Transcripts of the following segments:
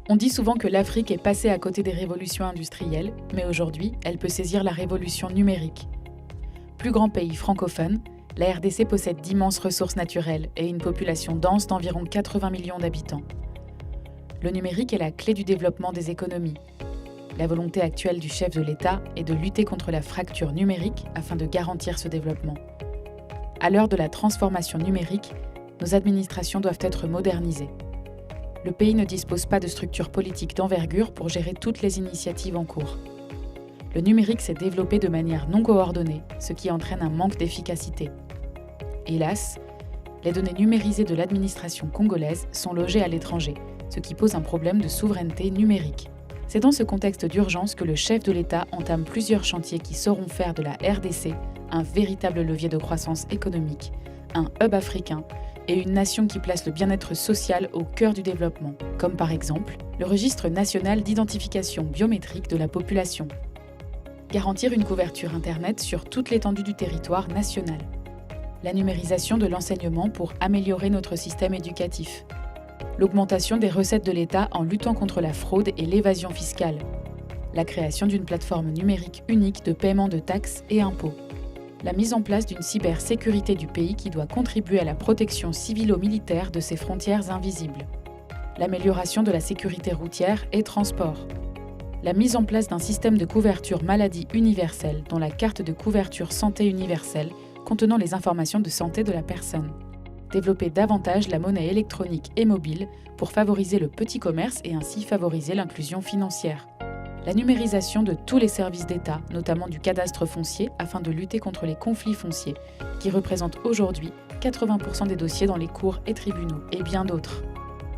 On dit souvent que l'Afrique est passée à côté des révolutions industrielles, mais aujourd'hui, elle peut saisir la révolution numérique. Plus grand pays francophone, la RDC possède d'immenses ressources naturelles et une population dense d'environ 80 millions d'habitants. Le numérique est la clé du développement des économies. La volonté actuelle du chef de l'État est de lutter contre la fracture numérique afin de garantir ce développement. À l'heure de la transformation numérique, nos administrations doivent être modernisées. Le pays ne dispose pas de structure politique d'envergure pour gérer toutes les initiatives en cours. Le numérique s'est développé de manière non coordonnée, ce qui entraîne un manque d'efficacité. Hélas, les données numérisées de l'administration congolaise sont logées à l'étranger, ce qui pose un problème de souveraineté numérique. C'est dans ce contexte d'urgence que le chef de l'État entame plusieurs chantiers qui sauront faire de la RDC un véritable levier de croissance économique, un hub africain et une nation qui place le bien-être social au cœur du développement, comme par exemple le registre national d'identification biométrique de la population. Garantir une couverture Internet sur toute l'étendue du territoire national. La numérisation de l'enseignement pour améliorer notre système éducatif. L'augmentation des recettes de l'État en luttant contre la fraude et l'évasion fiscale. La création d'une plateforme numérique unique de paiement de taxes et impôts. La mise en place d'une cybersécurité du pays qui doit contribuer à la protection civilo-militaire de ses frontières invisibles. L'amélioration de la sécurité routière et transport. La mise en place d'un système de couverture maladie universelle dont la carte de couverture santé universelle contenant les informations de santé de la personne. Développer davantage la monnaie électronique et mobile pour favoriser le petit commerce et ainsi favoriser l'inclusion financière. La numérisation de tous les services d'État, notamment du cadastre foncier, afin de lutter contre les conflits fonciers, qui représentent aujourd'hui 80% des dossiers dans les cours et tribunaux, et bien d'autres.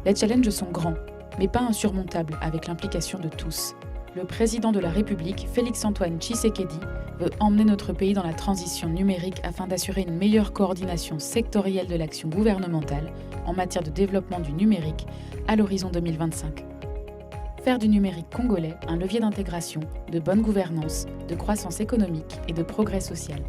Les challenges sont grands, mais pas insurmontables avec l'implication de tous. Le président de la République, Félix-Antoine Tshisekedi, veut emmener notre pays dans la transition numérique afin d'assurer une meilleure coordination sectorielle de l'action gouvernementale en matière de développement du numérique à l'horizon 2025. Faire du numérique congolais un levier d'intégration, de bonne gouvernance, de croissance économique et de progrès social.